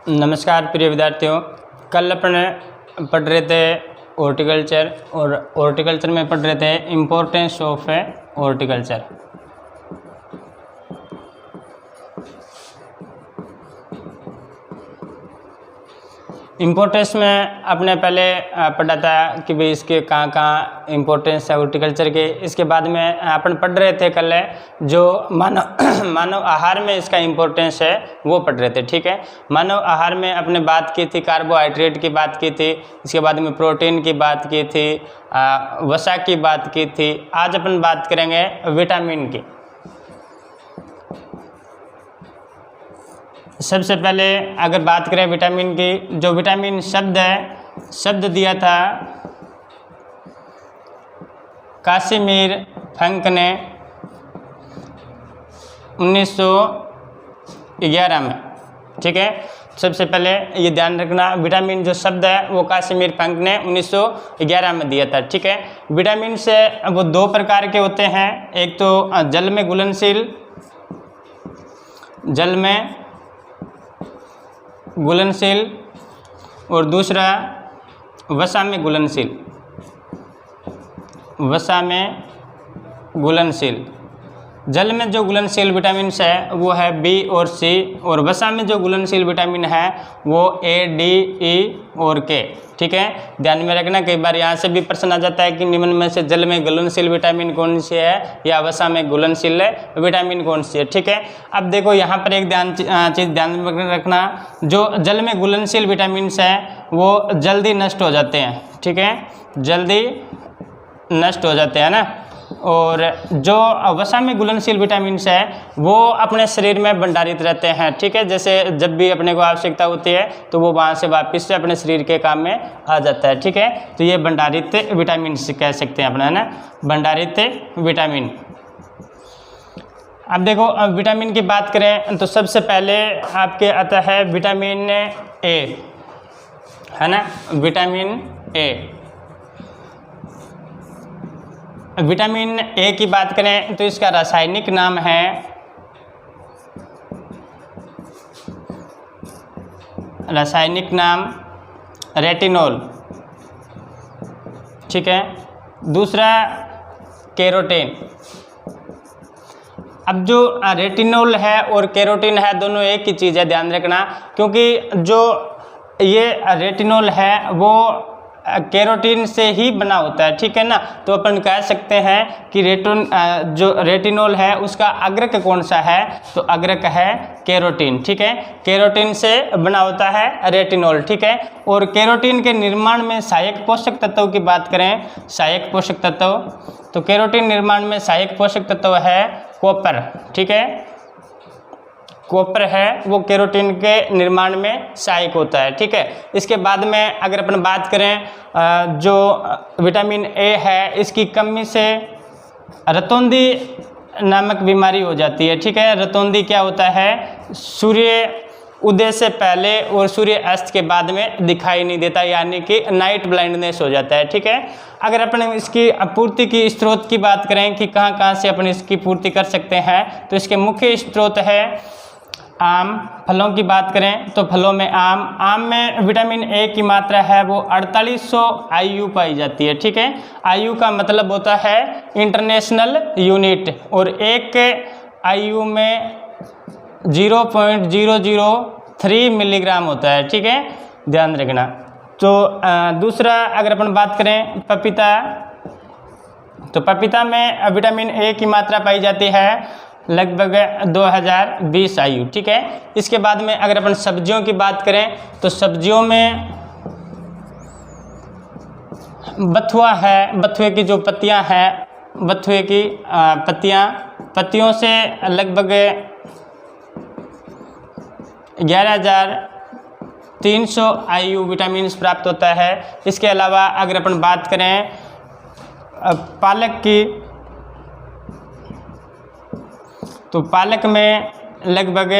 नमस्कार प्रिय विद्यार्थियों, कल अपने पढ़ रहे थे हॉर्टिकल्चर और हॉर्टिकल्चर में पढ़ रहे थे इम्पोर्टेंस ऑफ हॉर्टिकल्चर। इम्पोर्टेंस में आपने पहले पढ़ा था कि भाई इसके कहाँ कहाँ इम्पोर्टेंस है हॉर्टिकल्चर के। इसके बाद में अपन पढ़ रहे थे कल जो मानव आहार में इसका इम्पोर्टेंस है वो पढ़ रहे थे। ठीक है, मानव आहार में अपने बात की थी कार्बोहाइड्रेट की बात की थी, इसके बाद में प्रोटीन की बात की थी, वसा की बात की थी। आज अपन बात करेंगे विटामिन की। सबसे पहले अगर बात करें विटामिन की, जो विटामिन शब्द है, शब्द दिया था कासिमिर फंक ने 1911 में। ठीक है, सबसे पहले ये ध्यान रखना, विटामिन जो शब्द है वो कासिमिर फंक ने 1911 में दिया था। ठीक है, विटामिन से वो दो प्रकार के होते हैं, एक तो जल में घुलनशील, जल में घुलनशील, और दूसरा वसा में घुलनशील, वसा में घुलनशील। जल में जो घुलनशील विटामिन है वो है बी और सी, और वसा में जो घुलनशील विटामिन है वो ए, डी, ई और के। ठीक है, ध्यान में रखना, कई बार यहाँ से भी प्रश्न आ जाता है कि निम्न में से जल में घुलनशील विटामिन कौन सी है या वसा में घुलनशील विटामिन कौन सी है। ठीक है, अब देखो यहाँ पर एक चीज़ ध्यान में रखना, जो जल में घुलनशील विटामिन है वो जल्दी नष्ट हो जाते हैं। ठीक है, जल्दी नष्ट हो जाते हैं ना, और जो वसा में घुलनशील विटामिन है वो अपने शरीर में भंडारित रहते हैं। ठीक है, जैसे जब भी अपने को आवश्यकता होती है तो वो वहाँ से वापस से अपने शरीर के काम में आ जाता है। ठीक है, तो ये भंडारित विटामिन कह सकते हैं अपना, है ना, भंडारित विटामिन। अब देखो, विटामिन की बात करें तो सबसे पहले आपके आता है विटामिन ए, है ना, विटामिन ए। विटामिन ए की बात करें तो इसका रासायनिक नाम है रेटिनॉल। ठीक है, दूसरा कैरोटीन। अब जो रेटिनॉल है और कैरोटीन है दोनों एक ही चीज़ है, ध्यान रखना, क्योंकि जो ये रेटिनॉल है वो कैरोटीन से ही बना होता है। ठीक है ना, तो अपन कह सकते हैं कि जो रेटिनॉल है उसका अग्रक कौन सा है, तो अग्रक है कैरोटीन। ठीक है, कैरोटीन से बना होता है रेटिनॉल। ठीक है, और कैरोटीन के निर्माण में सहायक पोषक तत्वों की बात करें, सहायक पोषक तत्व, तो कैरोटीन निर्माण में सहायक पोषक तत्व है कॉपर। ठीक है, कॉपर है वो कैरोटीन के निर्माण में सहायक होता है। ठीक है, इसके बाद में अगर अपन बात करें जो विटामिन ए है, इसकी कमी से रतौंधी नामक बीमारी हो जाती है। ठीक है, रतौंधी क्या होता है, सूर्य उदय से पहले और सूर्य अस्त के बाद में दिखाई नहीं देता, यानी कि नाइट ब्लाइंडनेस हो जाता है। ठीक है, अगर अपन इसकी आपूर्ति की स्रोत की बात करें कि कहाँ कहाँ से अपन इसकी पूर्ति कर सकते हैं, तो इसके मुख्य स्रोत है आम। फलों की बात करें तो फलों में आम में विटामिन ए की मात्रा है वो 4800 IU पाई जाती है। ठीक है, IU का मतलब होता है इंटरनेशनल यूनिट, और एक IU में 0.003 मिलीग्राम होता है। ठीक है, ध्यान रखना। तो दूसरा अगर अपन बात करें पपीता, तो पपीता में विटामिन ए की मात्रा पाई जाती है लगभग 2020 IU। ठीक है, इसके बाद में अगर अपन सब्जियों की बात करें तो सब्जियों में बथुआ है, बथुए की जो पत्तियां हैं, बथुए की पत्तियों से लगभग 11,300 IU विटामिन प्राप्त होता है। इसके अलावा अगर अपन बात करें पालक की, तो पालक में लगभग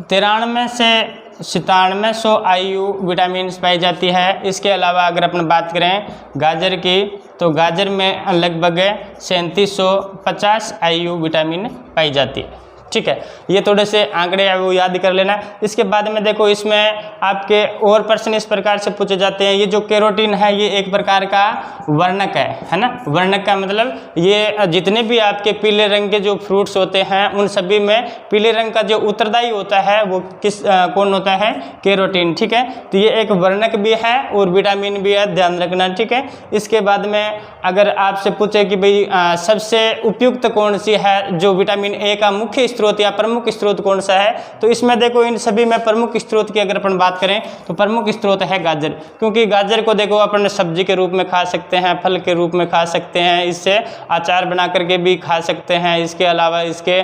93 से 9700 IU विटामिन पाई जाती है। इसके अलावा अगर अपन बात करें गाजर की, तो गाजर में लगभग 3750 IU विटामिन पाई जाती है। ठीक है, ये थोड़े से आंकड़े है वो याद कर लेना। इसके बाद में देखो इसमें आपके और प्रश्न इस प्रकार से पूछे जाते हैं। ये जो कैरोटीन है ये एक प्रकार का वर्णक है ना। वर्णक का मतलब ये जितने भी आपके पीले रंग के जो फ्रूट्स होते हैं उन सभी में पीले रंग का जो उत्तरदायी होता है वो कौन होता है, कैरोटीन। ठीक है, तो ये एक वर्णक भी है और विटामिन भी है, ध्यान रखना। ठीक है, इसके बाद में अगर आपसे पूछे कि भाई सबसे उपयुक्त कौन सी है, जो विटामिन ए का मुख्य स्रोत या प्रमुख स्रोत कौन सा है, तो इसमें देखो इन सभी में प्रमुख स्रोत की अगर अपन बात करें तो प्रमुख स्रोत है गाजर। क्योंकि गाजर को देखो अपन सब्जी के रूप में खा सकते हैं, फल के रूप में खा सकते हैं, इससे अचार बना करके भी खा सकते हैं, इसके अलावा इसके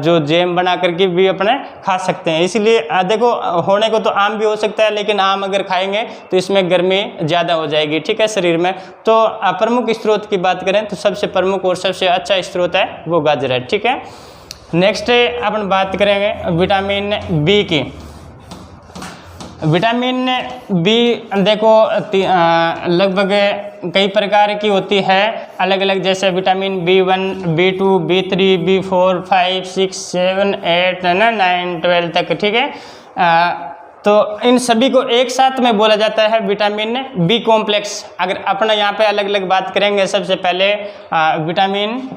जो जैम बना करके भी अपने खा सकते हैं। इसलिए देखो होने को तो आम भी हो सकता है, लेकिन आम अगर खाएंगे तो इसमें गर्मी ज़्यादा हो जाएगी, ठीक है, शरीर में। तो प्रमुख स्रोत की बात करें तो सबसे प्रमुख और सबसे अच्छा स्रोत है वो गाजर है। ठीक है, नेक्स्ट अपन बात करेंगे विटामिन बी की। विटामिन बी देखो लगभग कई प्रकार की होती है अलग अलग, जैसे vitamin B1, B2, B3, B4, 5, 6, 7, 8, 9, 12 तक। ठीक है, तो इन सभी को एक साथ में बोला जाता है विटामिन बी कॉम्प्लेक्स। अगर अपना यहाँ पे अलग अलग बात करेंगे, सबसे पहले विटामिन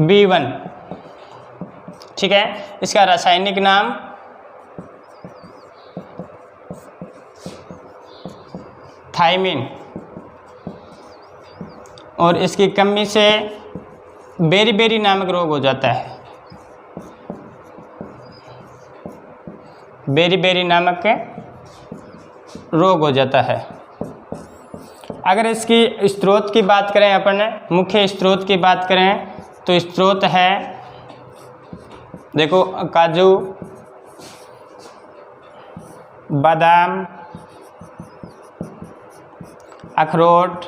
B1, ठीक है, इसका रासायनिक नाम थायमिन, और इसकी कमी से बेरी नामक रोग हो जाता है। बेरी नामक रोग हो जाता है। अगर इसकी स्रोत की बात करें, अपन मुख्य स्रोत की बात करें तो स्रोत है देखो काजू, बादाम, अखरोट।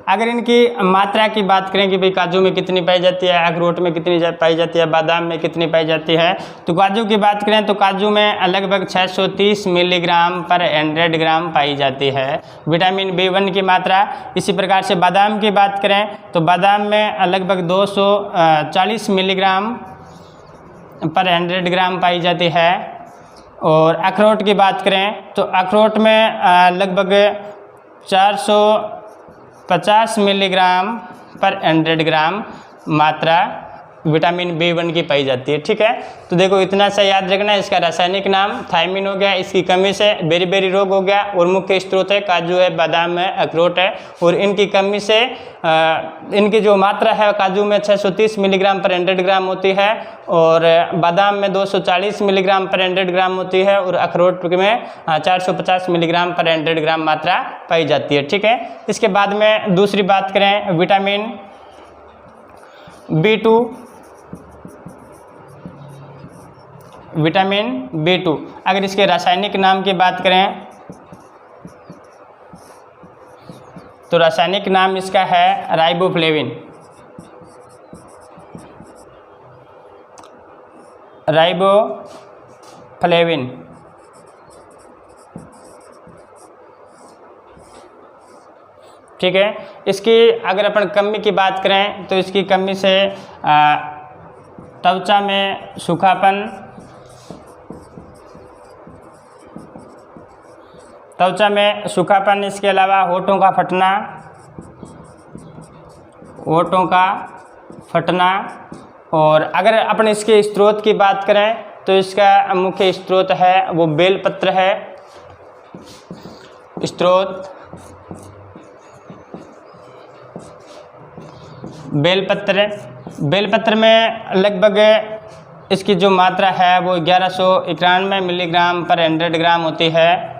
अगर इनकी मात्रा की बात करें कि भाई काजू में कितनी पाई जाती है, अखरोट में कितनी पाई जाती है, बादाम में कितनी पाई जाती है, तो काजू की बात करें तो काजू में लगभग 630 मिलीग्राम पर 100 ग्राम पाई जाती है विटामिन B1 की मात्रा। इसी प्रकार से बादाम की बात करें तो बादाम में लगभग 240 मिलीग्राम पर 100 ग्राम पाई जाती है। और अखरोट की बात करें तो अखरोट में लगभग 450 मिलीग्राम पर 100 ग्राम मात्रा विटामिन B1 की पाई जाती है। ठीक है, तो देखो इतना सा याद रखना है। इसका रासायनिक नाम थायमिन हो गया, इसकी कमी से बेरी रोग हो गया, और मुख्य स्रोत है काजू है, बादाम है, अखरोट है, और इनकी कमी से इनकी जो मात्रा है काजू में 630 मिलीग्राम पर 100 ग्राम होती है, और बादाम में 240 मिलीग्राम पर 100 ग्राम होती है, और अखरोट में 450 मिलीग्राम पर 100 ग्राम मात्रा पाई जाती है। ठीक है, इसके बाद में दूसरी बात करें विटामिन B2। विटामिन B2 अगर इसके रासायनिक नाम की बात करें तो रासायनिक नाम इसका है राइबोफ्लेविन। राइबोफ्लेविन, ठीक है। इसकी अगर अपन कमी की बात करें तो इसकी कमी से त्वचा में सूखापन, इसके अलावा होठों का फटना। और अगर अपन इसके स्रोत की बात करें तो इसका मुख्य स्रोत है वो बेलपत्र है। स्रोत बेलपत्र में लगभग इसकी जो मात्रा है वो 1191 मिलीग्राम पर 100 ग्राम होती है।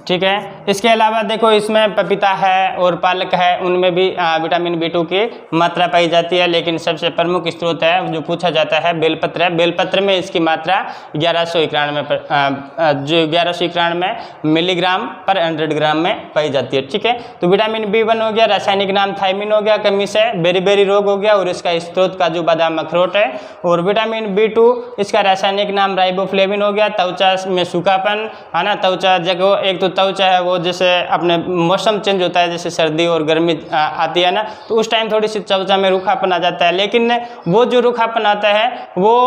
ठीक है, इसके अलावा देखो इसमें पपीता है और पालक है, उनमें भी विटामिन B2 की मात्रा पाई जाती है, लेकिन सबसे प्रमुख स्रोत है जो पूछा जाता है बेलपत्र है। बेलपत्र में इसकी मात्रा 1191 मिलीग्राम पर 100 ग्राम में पाई जाती है। ठीक है, तो विटामिन B1 हो गया, रासायनिक नाम थायमिन हो गया, कमी से बेरी रोग हो गया, और इसका स्रोत काजू बादाम अखरोट है। और विटामिन B2 इसका रासायनिक नाम राइबोफ्लेविन हो गया, त्वचा में सूखापन है ना, त्वचा जगह एक तो त्वचा है वो जैसे अपने मौसम चेंज होता है, जैसे सर्दी और गर्मी आती है ना, तो उस टाइम थोड़ी सी त्वचा में रूखापन आ जाता है। लेकिन वो जो रूखापन आता है वो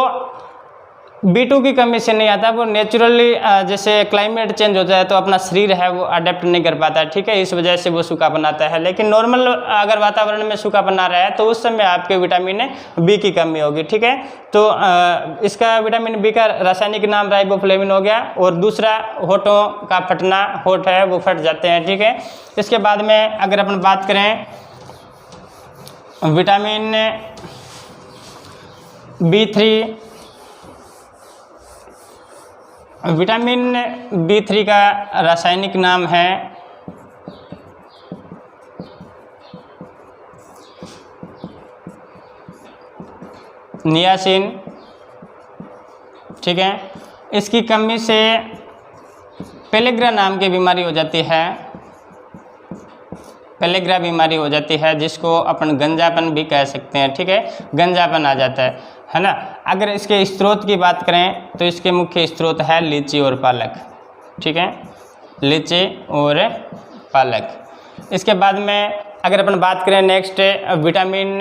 B2 की कमी से नहीं आता, वो नेचुरली जैसे क्लाइमेट चेंज होता है तो अपना शरीर है वो अडेप्ट नहीं कर पाता है, ठीक है, इस वजह से वो सूखापन आता है। लेकिन नॉर्मल अगर वातावरण में सूखापन आ रहा है तो उस समय आपके विटामिन B की कमी होगी, ठीक है। तो इसका विटामिन B का रासायनिक नाम राइबोफ्लेविन हो गया। और दूसरा होठों का फटना, होठ है वो फट जाते हैं, ठीक है। इसके बाद में अगर अपन बात करें विटामिन B3, विटामिन B3 का रासायनिक नाम है नियासिन, ठीक है। इसकी कमी से पेलेग्रा नाम की बीमारी हो जाती है, पेलेग्रा बीमारी हो जाती है, जिसको अपन गंजापन भी कह सकते हैं, ठीक है, गंजापन आ जाता है ना। अगर इसके स्रोत की बात करें तो इसके मुख्य स्रोत है लीची और पालक, ठीक है, लीची और पालक। इसके बाद में अगर अपन बात करें नेक्स्ट विटामिन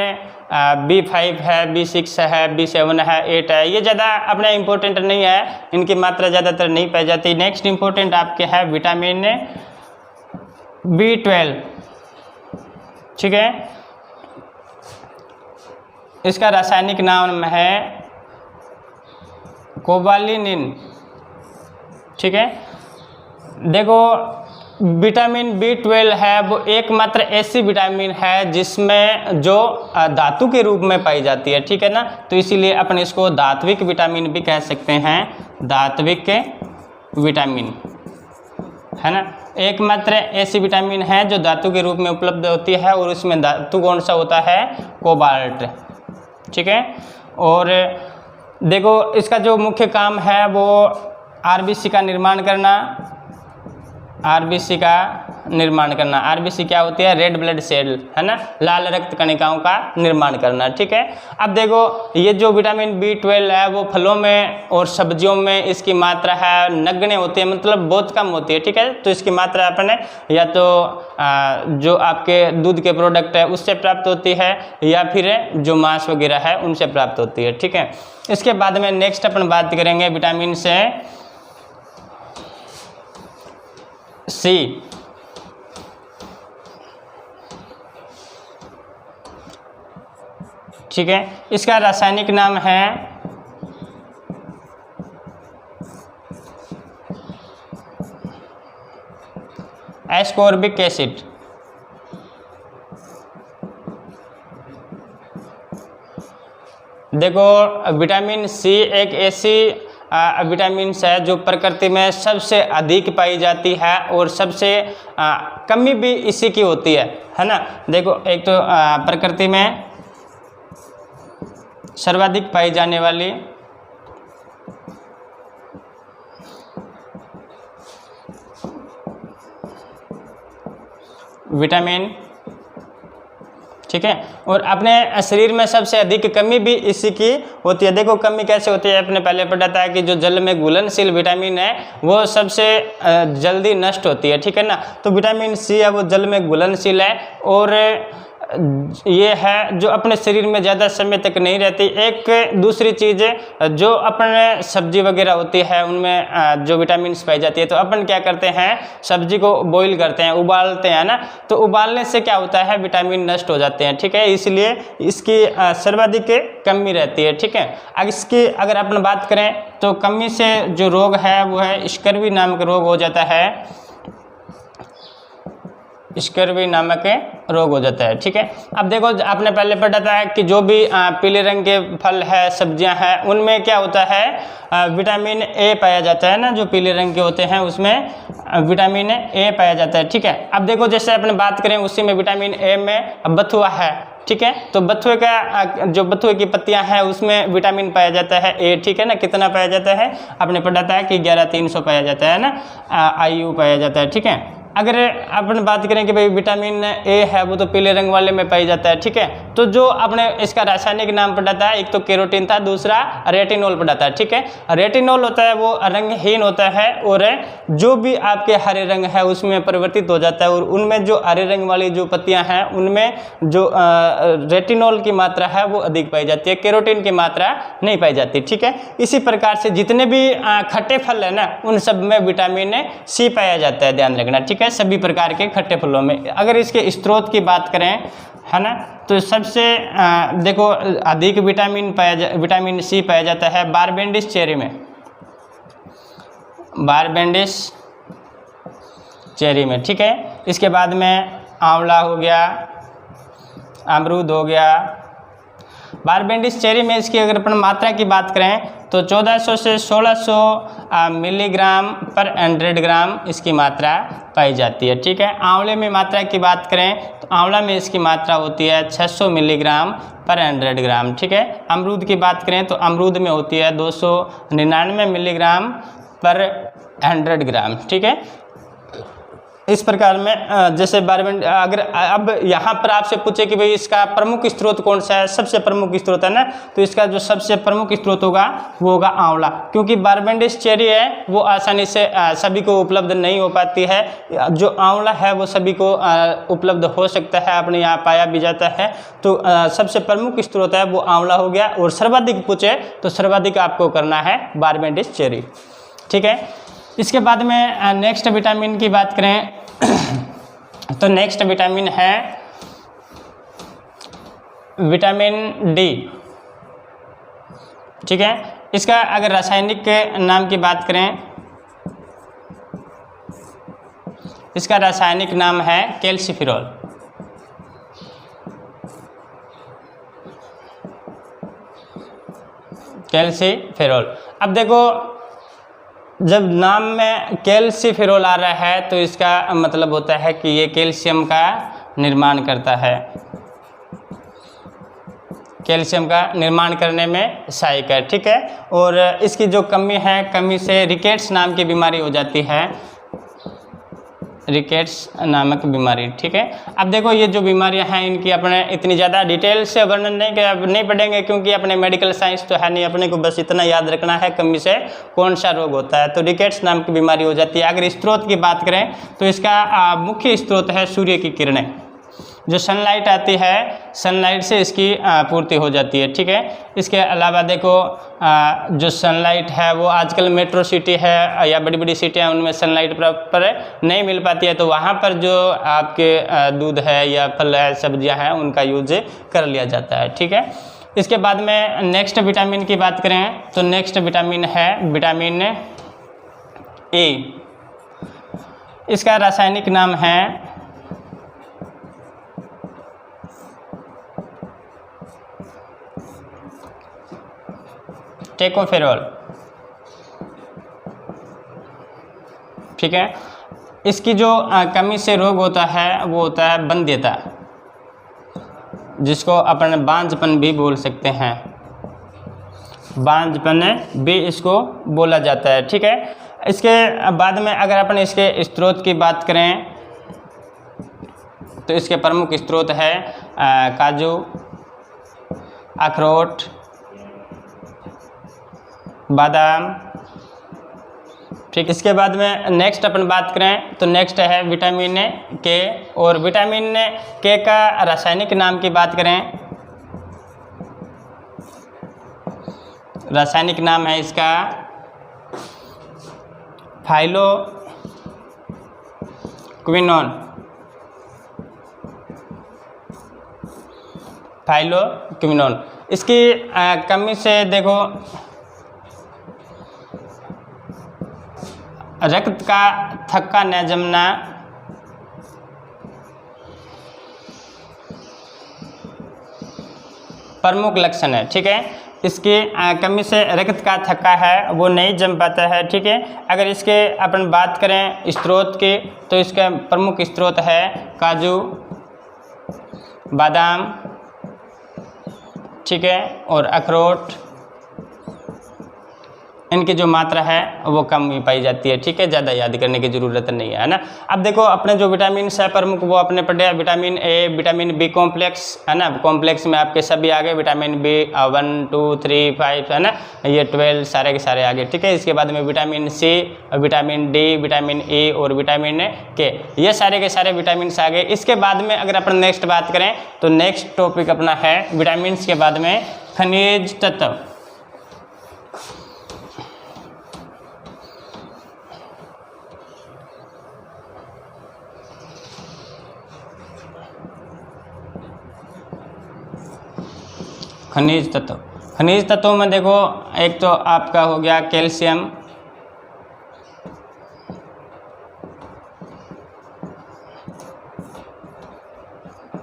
B5 है, B6 है, B7 है, 8 है, ये ज़्यादा अपने इम्पोर्टेंट नहीं है, इनकी मात्रा ज़्यादातर नहीं पाई जाती। नेक्स्ट इम्पोर्टेंट आपके है विटामिन B12, ठीक है। इसका रासायनिक नाम है कोबालिनिन, ठीक है। देखो विटामिन B12 है वो एकमात्र ऐसी विटामिन है जिसमें जो धातु के रूप में पाई जाती है, ठीक है ना। तो इसीलिए अपन इसको धात्विक विटामिन भी कह सकते हैं, धात्विक विटामिन, है ना। एकमात्र ऐसी विटामिन है जो धातु के रूप में उपलब्ध होती है और उसमें धातु कौन सा होता है, कोबाल्ट, ठीक है। और देखो इसका जो मुख्य काम है वो RBC का निर्माण करना, RBC का निर्माण करना। RBC क्या होती है, रेड ब्लड सेल, है ना, लाल रक्त कणिकाओं का निर्माण करना, ठीक है। अब देखो ये जो विटामिन B12 है वो फलों में और सब्जियों में इसकी मात्रा है नगण्य होती है, मतलब बहुत कम होती है, ठीक है। तो इसकी मात्रा अपने या तो जो आपके दूध के प्रोडक्ट है उससे प्राप्त होती है या फिर जो मांस वगैरह है उनसे प्राप्त होती है, ठीक है। इसके बाद में नेक्स्ट अपन बात करेंगे विटामिन C, ठीक है। इसका रासायनिक नाम है एस्कॉर्बिक एसिड, देखो विटामिन C एक ऐसी विटामिन है जो प्रकृति में सबसे अधिक पाई जाती है और सबसे कमी भी इसी की होती है ना। देखो एक तो प्रकृति में सर्वाधिक पाई जाने वाली विटामिन, ठीक है, और अपने शरीर में सबसे अधिक कमी भी इसी की होती है। देखो कमी कैसे होती है, अपने पहले पढ़ा था कि जो जल में घुलनशील विटामिन है वो सबसे जल्दी नष्ट होती है, ठीक है ना। तो विटामिन C है वो जल में घुलनशील है और ये है जो अपने शरीर में ज़्यादा समय तक नहीं रहती। एक दूसरी चीज़ जो अपने सब्जी वगैरह होती है उनमें जो विटामिन पाई जाती है, तो अपन क्या करते हैं, सब्जी को बॉईल करते हैं, उबालते हैं ना, तो उबालने से क्या होता है, विटामिन नष्ट हो जाते हैं, ठीक है। इसलिए इसकी सर्वाधिक कमी रहती है, ठीक है। अब इसकी अगर अपन बात करें तो कमी से जो रोग है वो है स्कर्वी नामक रोग हो जाता है, स्कर्वी नामक रोग हो जाता है, ठीक है। अब देखो आपने पहले पढ़ा था कि जो भी पीले रंग के फल है, सब्जियां हैं, उनमें क्या होता है, विटामिन A पाया जाता है ना, जो पीले रंग के होते हैं उसमें विटामिन A पाया जाता है, ठीक है। अब देखो जैसे अपने बात करें उसी में विटामिन A में बथुआ है, ठीक है, तो बथुए का जो बथुए की पत्तियां हैं उसमें विटामिन पाया जाता है A, ठीक है ना। कितना पाया जाता है, आपने पढ़ा था कि 11,300 पाया जाता है ना, IU पाया जाता है, ठीक है। अगर अपन बात करें कि भाई विटामिन ए है वो तो पीले रंग वाले में पाई जाता है, ठीक है। तो जो अपने इसका रासायनिक नाम पढ़ा था, एक तो केरोटीन था, दूसरा रेटिनोल पढ़ा था, ठीक है। रेटिनोल होता है वो रंगहीन होता है और जो भी आपके हरे रंग है उसमें परिवर्तित हो जाता है, और उनमें जो हरे रंग वाली जो पत्तियां हैं उनमें जो रेटिनोल की मात्रा है वो अधिक पाई जाती है, केरोटीन की मात्रा नहीं पाई जाती, ठीक है। इसी प्रकार से जितने भी खट्टे फल है ना उन सब में विटामिन सी पाया जाता है, ध्यान रखना, ठीक है, सभी प्रकार के खट्टे फलों में। अगर इसके स्रोत की बात करें, है ना, तो सबसे देखो अधिक विटामिन सी पाया जाता है बारबेंडिस चेरी में, बारबेंडिस चेरी में, ठीक है। इसके बाद में आंवला हो गया, अमरूद हो गया। बारबेंडिस चेरी में इसकी अगर अपन मात्रा की बात करें तो 1400 से 1600 मिलीग्राम पर 100 ग्राम इसकी मात्रा पाई जाती है, ठीक है। आंवले में मात्रा की बात करें तो आंवला में इसकी मात्रा होती है 600 मिलीग्राम पर 100 ग्राम, ठीक है। अमरूद की बात करें तो अमरूद में होती है 299 मिलीग्राम पर 100 ग्राम, ठीक है। इस प्रकार में जैसे अगर अब यहाँ पर आपसे पूछे कि भाई इसका प्रमुख स्रोत कौन सा है, सबसे प्रमुख स्रोत है ना, तो इसका जो सबसे प्रमुख स्रोत होगा वो होगा आंवला, क्योंकि बारबेंडिस चेरी है वो आसानी से सभी को उपलब्ध नहीं हो पाती है। जो आंवला है वो सभी को उपलब्ध हो सकता है, अपने यहाँ पाया भी जाता है। तो सबसे प्रमुख स्रोत है वो आंवला हो गया, और सर्वाधिक पूछे तो सर्वाधिक आपको करना है बारबेंडिस चेरी, ठीक है। इसके बाद में नेक्स्ट विटामिन की बात करें तो नेक्स्ट विटामिन है विटामिन डी, ठीक है। इसका अगर रासायनिक के नाम की बात करें, इसका रासायनिक नाम है कैल्सिफेरॉल, कैल्सिफेरॉल। अब देखो जब नाम में कैल्सिफेरॉल आ रहा है तो इसका मतलब होता है कि ये कैल्शियम का निर्माण करता है, कैल्शियम का निर्माण करने में सहायक है, ठीक है। और इसकी जो कमी है, कमी से रिकेट्स नाम की बीमारी हो जाती है, रिकेट्स नामक बीमारी, ठीक है। अब देखो ये जो बीमारियां हैं इनकी अपने इतनी ज़्यादा डिटेल से वर्णन नहीं पढ़ेंगे, क्योंकि अपने मेडिकल साइंस तो है नहीं, अपने को बस इतना याद रखना है कमी से कौन सा रोग होता है। तो रिकेट्स नाम की बीमारी हो जाती है। अगर स्रोत की बात करें तो इसका मुख्य स्रोत है सूर्य की किरणें, जो सनलाइट आती है, सनलाइट से इसकी पूर्ति हो जाती है, ठीक है। इसके अलावा देखो जो सनलाइट है वो आजकल मेट्रो सिटी है या बड़ी बड़ी सिटियाँ उनमें सनलाइट प्रॉपर नहीं मिल पाती है, तो वहाँ पर जो आपके दूध है या फल है, सब्जियाँ हैं, उनका यूज कर लिया जाता है, ठीक है। इसके बाद में नेक्स्ट विटामिन की बात करें तो नेक्स्ट विटामिन है विटामिन ए। इसका रासायनिक नाम है टेकोफेरॉल, ठीक है। इसकी जो कमी से रोग होता है वो होता है बंध्यता, जिसको अपन बांझपन भी बोल सकते हैं, बांझपन भी इसको बोला जाता है, ठीक है। इसके बाद में अगर अपन इसके स्रोत की बात करें तो इसके प्रमुख स्रोत है काजू, अखरोट, बादाम, ठीक। इसके बाद में नेक्स्ट अपन बात करें तो नेक्स्ट है विटामिन के, और विटामिन के का रासायनिक नाम की बात करें, रासायनिक नाम है इसका फाइलोक्विनोन, फाइलोक्विनोन। इसकी कमी से देखो रक्त का थक्का न जमना, प्रमुख लक्षण है, ठीक है। इसकी कमी से रक्त का थक्का है वो नहीं जम पाता है, ठीक है। अगर इसके अपन बात करें स्रोत की तो इसका प्रमुख स्रोत है काजू, बादाम, ठीक है, और अखरोट, इनकी जो मात्रा है वो कम ही पाई जाती है, ठीक है, ज़्यादा याद करने की ज़रूरत नहीं है ना। अब देखो अपने जो विटामिन है प्रमुख वो अपने पढ़े, vitamin A, vitamin B complex है ना, कॉम्प्लेक्स में आपके सभी आ गए, विटामिन बी 1 2 3 5 है ना, ये 12 सारे के सारे आ गए, ठीक है। इसके बाद में vitamin C, vitamin D, vitamin E और विटामिन के, ये सारे के सारे विटामिन आ गए। इसके बाद में अगर अपन नेक्स्ट बात करें तो नेक्स्ट टॉपिक अपना है विटामिन के बाद में खनिज तत्व। खनिज तत्व, खनिज तत्वों में देखो एक तो आपका हो गया कैल्शियम,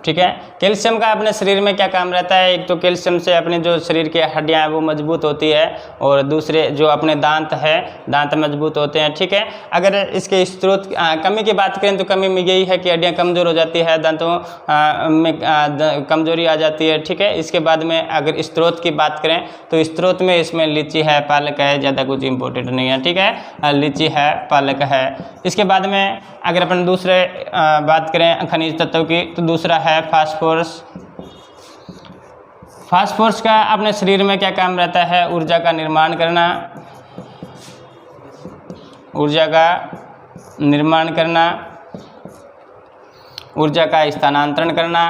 ठीक है। कैल्शियम का अपने शरीर में क्या काम रहता है, एक तो कैल्शियम से अपने जो शरीर की हड्डियां हैं वो मजबूत होती है, और दूसरे जो अपने दांत है, दांत मजबूत होते हैं, ठीक है। अगर इसके स्रोत कमी की बात करें तो कमी में यही है कि हड्डियां कमज़ोर हो जाती है, दांतों में कमज़ोरी आ जाती है, ठीक है। इसके बाद में अगर स्रोत की बात करें तो स्रोत में इसमें लीची है, पालक है, ज़्यादा कुछ इम्पोर्टेंट नहीं है, ठीक है, लीची है, पालक है। इसके बाद में अगर अपन दूसरे बात करें खनिज तत्व की तो दूसरा है फास्फोरस। फास्फोरस का अपने शरीर में क्या काम रहता है, ऊर्जा का निर्माण करना, ऊर्जा का निर्माण करना, ऊर्जा का स्थानांतरण करना,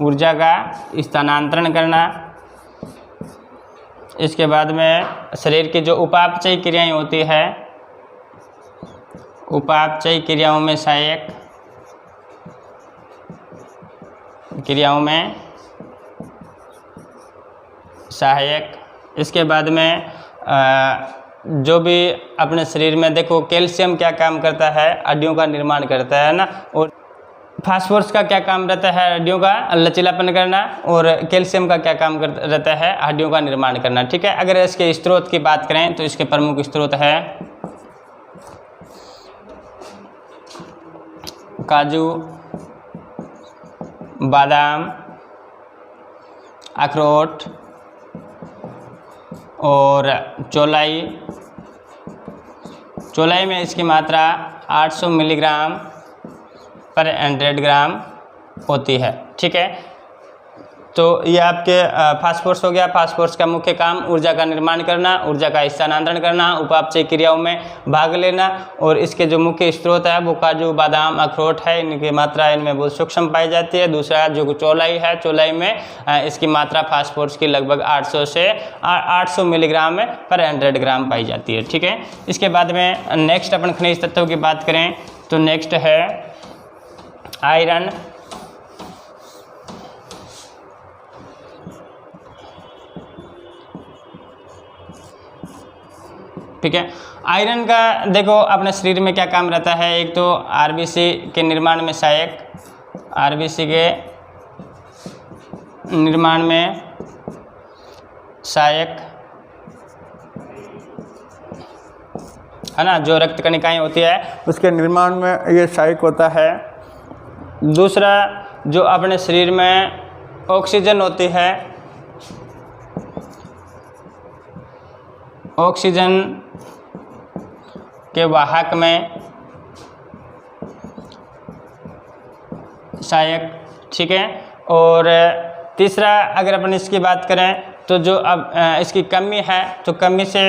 ऊर्जा का स्थानांतरण करना। इसके बाद में शरीर की जो उपापचयी क्रियाएं होती है, उपापचयी क्रियाओं में सहायक, क्रियाओं में सहायक। इसके बाद में जो भी अपने शरीर में देखो कैल्शियम क्या काम करता है, हड्डियों का निर्माण करता है ना, और फास्फोरस का क्या काम रहता है, हड्डियों का लचीलापन करना, और कैल्शियम का क्या काम रहता है, हड्डियों का निर्माण करना, ठीक है। अगर इसके स्रोत की बात करें तो इसके प्रमुख स्रोत है काजू, बादाम, अखरोट और चौलाई। चौलाई में इसकी मात्रा 800 मिलीग्राम पर 100 ग्राम होती है, ठीक है। तो ये आपके फास्फोरस हो गया। फास्फोरस का मुख्य काम ऊर्जा का निर्माण करना, ऊर्जा का स्थानांतरण करना, उपापचयी क्रियाओं में भाग लेना, और इसके जो मुख्य स्रोत है वो काजू, बादाम, अखरोट है, इनकी मात्रा इनमें बहुत सूक्ष्म पाई जाती है। दूसरा जो चौलाई है, चौलाई में इसकी मात्रा फास्फोरस की लगभग 800 से 800 मिलीग्राम पर 100 ग्राम पाई जाती है, ठीक है। इसके बाद में नेक्स्ट अपन खनिज तत्वों की बात करें तो नेक्स्ट है आयरन। ठीक है, आयरन का देखो अपने शरीर में क्या काम रहता है, एक तो आरबीसी के निर्माण में सहायक, आरबीसी के निर्माण में सहायक है ना, जो रक्त कणिकाएं होती है उसके निर्माण में ये सहायक होता है। दूसरा जो अपने शरीर में ऑक्सीजन होती है, ऑक्सीजन के वाहक में सहायक, ठीक है। और तीसरा अगर अपन इसकी बात करें तो जो अब इसकी कमी है तो कमी से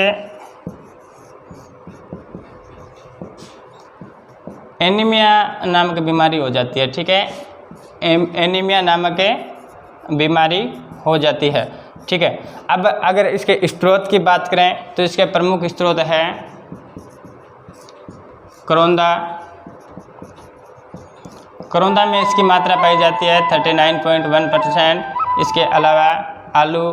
एनीमिया नामक बीमारी हो जाती है, ठीक है, एनीमिया नामक बीमारी हो जाती है, ठीक है। अब अगर इसके स्रोत की बात करें तो इसके प्रमुख स्रोत है करौंदा। करौंदा में इसकी मात्रा पाई जाती है 39.1%। इसके अलावा आलू,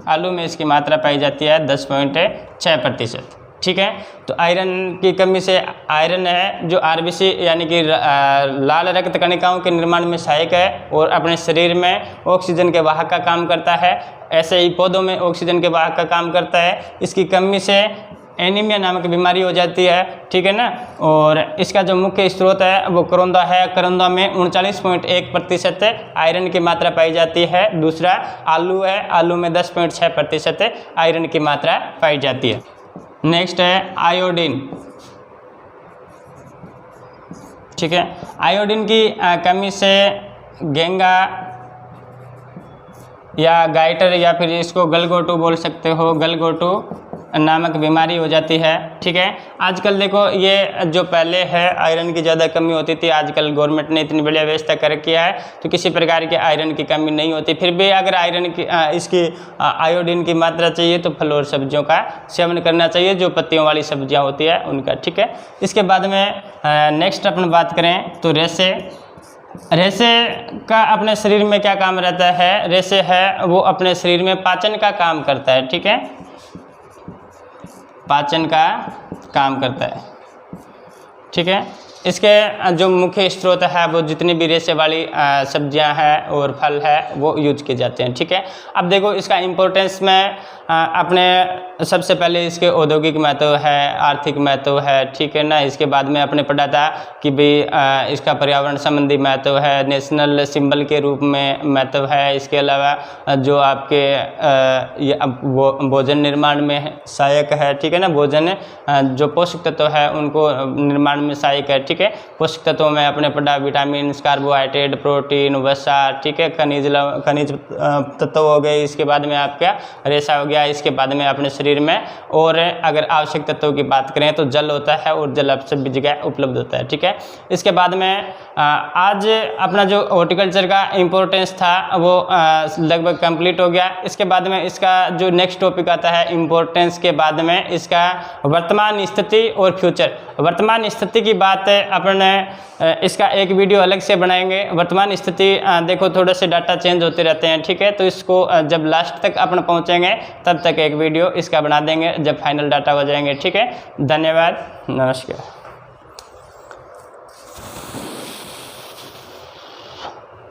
आलू में इसकी मात्रा पाई जाती है 10.6%, ठीक है। तो आयरन की कमी से आयरन है जो आरबीसी यानी कि लाल रक्त कणिकाओं के निर्माण में सहायक है और अपने शरीर में ऑक्सीजन के वाहक का काम करता है। ऐसे ही पौधों में ऑक्सीजन के वाहक का काम करता है। इसकी कमी से एनीमिया नामक बीमारी हो जाती है, ठीक है ना। और इसका जो मुख्य स्रोत है वो करौंदा है। करौंदा में 39.1% आयरन की मात्रा पाई जाती है। दूसरा आलू है, आलू में 10.6% आयरन की मात्रा पाई जाती है। नेक्स्ट है आयोडीन, ठीक है। आयोडीन की कमी से गेंगा या गाइटर या फिर इसको गलगोटू बोल सकते हो, गलगोटू नामक बीमारी हो जाती है, ठीक है। आजकल देखो ये जो पहले है आयरन की ज़्यादा कमी होती थी, आजकल गवर्नमेंट ने इतनी बढ़िया व्यवस्था कर रखी है तो किसी प्रकार की आयरन की कमी नहीं होती। फिर भी अगर आयरन की इसकी आयोडीन की मात्रा चाहिए तो फल और सब्जियों का सेवन करना चाहिए, जो पत्तियों वाली सब्जियाँ होती है उनका, ठीक है। इसके बाद में नेक्स्ट अपन बात करें तो रेसे। रेसे का अपने शरीर में क्या काम रहता है? रेसे है वो अपने शरीर में पाचन का काम करता है, ठीक है, पाचन का काम करता है, ठीक है। इसके जो मुख्य स्रोत है वो जितनी भी रेशे वाली सब्जियां हैं और फल है वो यूज किए जाते हैं, ठीक है। अब देखो इसका इम्पोर्टेंस में अपने सबसे पहले इसके औद्योगिक महत्व है, आर्थिक महत्व है, ठीक है ना। इसके बाद में अपने पढ़ा था कि भाई इसका पर्यावरण संबंधी महत्व है, नेशनल सिंबल के रूप में महत्व है। इसके अलावा जो आपके भोजन निर्माण में सहायक है, ठीक है ना। भोजन जो पोषक तत्व है उनको निर्माण में सहायक है, ठीक है। पोषक तत्वों में अपने पढ़ा विटामिन, कार्बोहाइड्रेट, प्रोटीन, वसा, ठीक है, खनिज तत्व हो गए। इसके बाद में आपका रेशा हो गया। इसके बाद में अपने शरीर में और अगर आवश्यक तत्वों की बात करें तो जल होता है और जल आप सभी जगह उपलब्ध होता है, ठीक है। इसके बाद में आज अपना जो हॉर्टिकल्चर का इम्पोर्टेंस था वो लगभग कंप्लीट हो गया। इसके बाद में इसका जो नेक्स्ट टॉपिक आता है इम्पोर्टेंस के बाद में इसका वर्तमान स्थिति और फ्यूचर। वर्तमान स्थिति की बात अपने इसका एक वीडियो अलग से बनाएंगे। वर्तमान स्थिति देखो थोड़े से डाटा चेंज होते रहते हैं, ठीक है, तो इसको जब लास्ट तक अपन पहुंचेंगे तब तक एक वीडियो इसका बना देंगे जब फाइनल डाटा हो जाएंगे, ठीक है। धन्यवाद, नमस्कार।